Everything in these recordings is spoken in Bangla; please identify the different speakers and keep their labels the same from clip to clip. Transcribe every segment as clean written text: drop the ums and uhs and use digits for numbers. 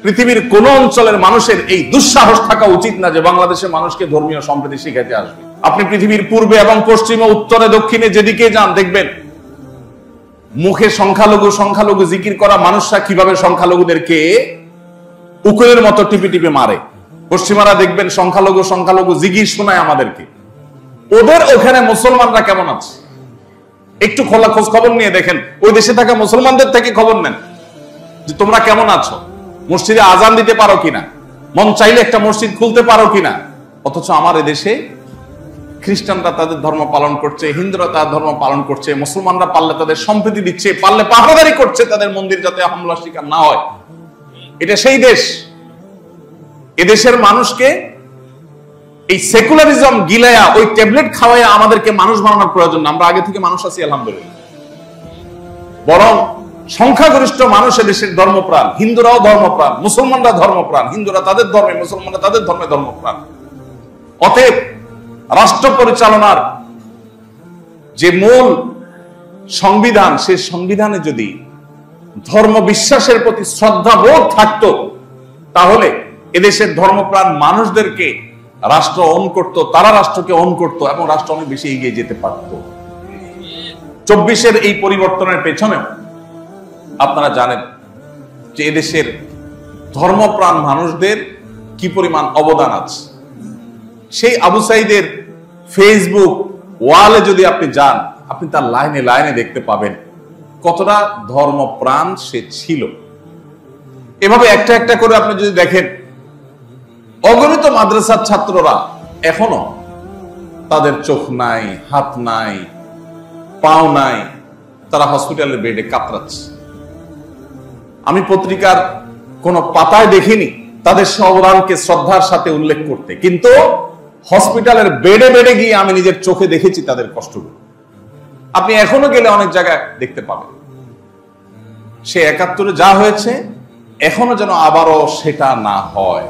Speaker 1: পৃথিবীর কোন অঞ্চলের মানুষের এই দুঃসাহস থাকা উচিত না যে বাংলাদেশের মানুষকে ধর্মীয় সম্প্রীতি শিখাতে আসবে। আপনি পৃথিবীর পূর্বে এবং পশ্চিমে, উত্তরে, দক্ষিণে যেদিকে যান দেখবেন মুখে সংখ্যালঘু সংখ্যালঘু জিকির করা মানুষরা কিভাবে সংখ্যালঘুদেরকে উকুলের মতো টিপে টিপে মারে। পশ্চিমারা দেখবেন সংখ্যালঘু সংখ্যালঘু জিকির শোনায় আমাদেরকে। ওদের ওখানে মুসলমানরা কেমন আছে একটু খোলা খোঁজ খবর নিয়ে দেখেন। ওই দেশে থাকা মুসলমানদের থেকে খবর নেন যে তোমরা কেমন আছো, মসজিদে আজান দিতে পারো কিনা, মন চাইলে একটা মসজিদ খুলতে পারো কিনা। অথচ আমার এদেশে খ্রিস্টানরা তাদের ধর্ম পালন করছে, হিন্দুরা তাদের ধর্ম পালন করছে, মুসলমানরা পারলে তাদের সম্প্রীতি দিচ্ছে, পারলে পাহারাদারি করছে তাদের মন্দির যাতে হামলা শিকার না হয়। এটা সেই দেশ। এদেশের মানুষকে এই সেকুলারিজম গিলায়া ওই ট্যাবলেট খাওয়াইয়া আমাদেরকে মানুষ বানানোর প্রয়োজন না। আমরা আগে থেকে মানুষ আছি আলহামদুলিল্লাহ। বরং সংখ্যাগরিষ্ঠ মানুষ এদেশের ধর্মপ্রাণ, হিন্দুরাও ধর্মপ্রাণ, মুসলমানরা ধর্মপ্রাণ, হিন্দুরা তাদের ধর্মে, মুসলমানরা তাদের ধর্মে ধর্মপ্রাণ। অতএব রাষ্ট্র পরিচালনার যে মূল সংবিধান, সেই সংবিধানে যদি ধর্ম বিশ্বাসের প্রতি শ্রদ্ধা বোধ থাকতো তাহলে এদেশের ধর্মপ্রাণ মানুষদেরকে রাষ্ট্র অন করত, তারা রাষ্ট্রকে অন করত এবং রাষ্ট্র অনেক বেশি এগিয়ে যেতে পারত। 24-এর এই পরিবর্তনের পেছনে আপনারা জানেন যে এদেশের ধর্মপ্রাণ মানুষদের কি পরিমাণ অবদান আছে। সেই আবু সাইদের ফেসবুক ওয়ালে যদি আপনি যান, আপনি তার লাইনে লাইনে দেখতে পাবেন কতটা ধর্মপ্রাণ সে ছিল। এভাবে একটা একটা করে আপনি যদি দেখেন, অগণিত মাদ্রাসার ছাত্ররা এখনো তাদের চোখ নাই, হাত নাই, পাও নাই, তারা হসপিটালের বেডে কাতরাচ্ছে। আমি পত্রিকার কোন পাতায় দেখিনি তাদের অবদানকে শ্রদ্ধার সাথে উল্লেখ করতে, কিন্তু হসপিটালের বেডে বেডে গিয়ে আমি নিজের চোখে দেখেছি তাদের কষ্টগুলো। আপনি এখনো গেলে অনেক জায়গায় দেখতে পাবেন। সে ৭১-এ যা হয়েছে এখনো যেন আবারও সেটা না হয়,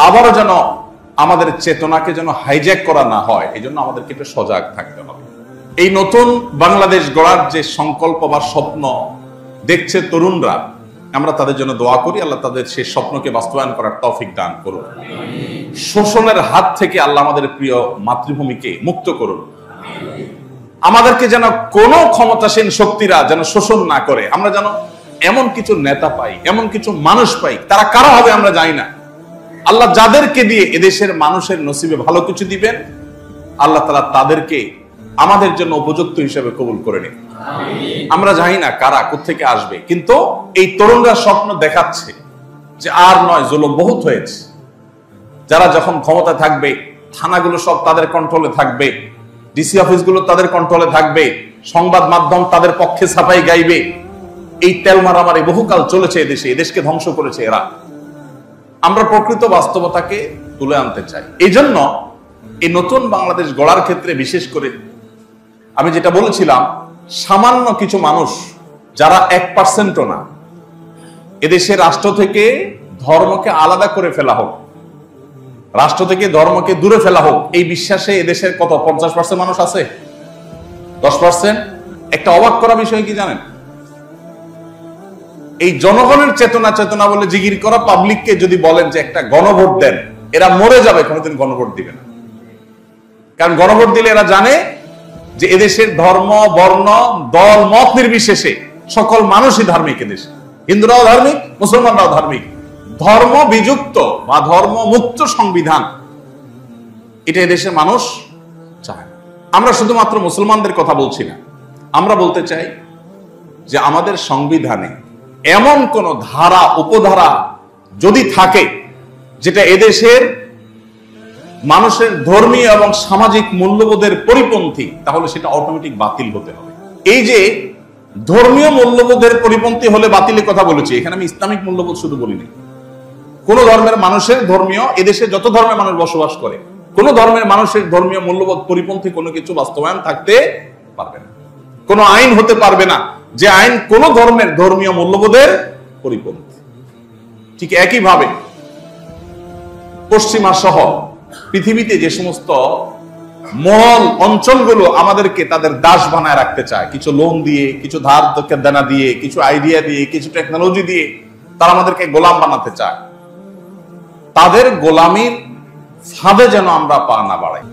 Speaker 1: আবারও যেন আমাদের চেতনাকে যেন হাইজ্যাক করা না হয়, এই জন্য আমাদেরকে একটু সজাগ থাকতে হবে। এই নতুন বাংলাদেশ গড়ার যে সংকল্প বা স্বপ্ন দেখছে তরুণরা, আমরা তাদের জন্য দোয়া করি, আল্লাহ তাদের সেই স্বপ্নকে বাস্তবায়ন করার তৌফিক দান করুন। শোষণের হাত থেকে আল্লাহ আমাদের প্রিয় মাতৃভূমিকে মুক্ত করুন। আমাদেরকে যেন কোনো ক্ষমতাসীন শক্তিরা যেন শোষণ না করে। আমরা যেন এমন কিছু নেতা পাই, এমন কিছু মানুষ পাই, তারা কারা হবে আমরা জানি না। আল্লাহ যাদেরকে দিয়ে এদেশের মানুষের নসিবে ভালো কিছু দিবেন, আল্লাহ তাআলা তাদেরকে আমাদের জন্য উপযুক্ত হিসেবে কবুল করে নিন। আমরা জানি না কারা কোত্থেকে আসবে, কিন্তু এই তরুণরা স্বপ্ন দেখাচ্ছে যে আর নয়, জুলুম বহুত হয়েছে। যারা যখন ক্ষমতা থাকবে, থানাগুলো সব তাদের কন্ট্রোলে থাকবে, ডিসি অফিসগুলো তাদের কন্ট্রোলে থাকবে, সংবাদ মাধ্যম তাদের পক্ষে ছাপাই গাইবে। এই তেল মারামারি বহুকাল চলেছে এদেশে, এদেশকে ধ্বংস করেছে এরা। আমরা প্রকৃত বাস্তবতাকে তুলে আনতে চাই। এই জন্য এই নতুন বাংলাদেশ গড়ার ক্ষেত্রে বিশেষ করে আমি যেটা বলেছিলাম, সামান্য কিছু মানুষ যারা 1%ও না, এদেশের রাষ্ট্র থেকে ধর্মকে আলাদা করে ফেলা হোক, রাষ্ট্র থেকে ধর্মকে দূরে ফেলা হোক, এই বিশ্বাসে এদেশের কত 50% মানুষ আছে, 10%। একটা অবাক করা বিষয় কি জানেন, এই জনগণের চেতনা বলে জিগির করা পাবলিককে যদি বলেন যে একটা গণভোট দেন, এরা মরে যাবে, কোনোদিন গণভোট দিবে না। কারণ গণভোট দিলে এরা জানে যে এদেশের ধর্ম, বর্ণ, দল, মত নির্বিশেষে সকল মানুষই ধার্মিক। এদেশে হিন্দুরাও ধার্মিক, মুসলমানরাও ধার্মিক। ধর্ম বিযুক্ত বা ধর্ম মুক্ত সংবিধান, এটা এদেশের মানুষ চায়। আমরা শুধুমাত্র মুসলমানদের কথা বলছি না, আমরা বলতে চাই যে আমাদের সংবিধানে এমন কোন ধারা, উপধারা যদি থাকে যেটা এদেশের মানুষের ধর্মীয় এবং সামাজিক মূল্যবোধের পরিপন্থী, তাহলে সেটা অটোমেটিক বাতিল হতে হবে। এই যে ধর্মীয় মূল্যবোধের পরিপন্থী হলে বাতিলের কথা বলেছি, এখানে আমি ইসলামিক মূল্যবোধ শুধু বলিনি। কোন ধর্মের মানুষের ধর্মীয়, এদেশে যত ধর্মের মানুষ বসবাস করে, কোন ধর্মের মানুষের ধর্মীয় মূল্যবোধ পরিপন্থী কোনো কিছু বাস্তবায়ন থাকতে পারবে না, কোন আইন হতে পারবে না যে আইন কোন ধর্মের ধর্মীয় মূল্যবোধের পরিপন্থী। ঠিক একইভাবে পশ্চিমা সহ পৃথিবীতে যে সমস্ত মহল অঞ্চলগুলো আমাদেরকে তাদের দাস বানায় রাখতে চায়, কিছু লোন দিয়ে, কিছু ধার দেনা দিয়ে, কিছু আইডিয়া দিয়ে, কিছু টেকনোলজি দিয়ে, তারা আমাদেরকে গোলাম বানাতে চায়, তাদের গোলামির ফাঁদে যেন আমরা পা না বাড়াই।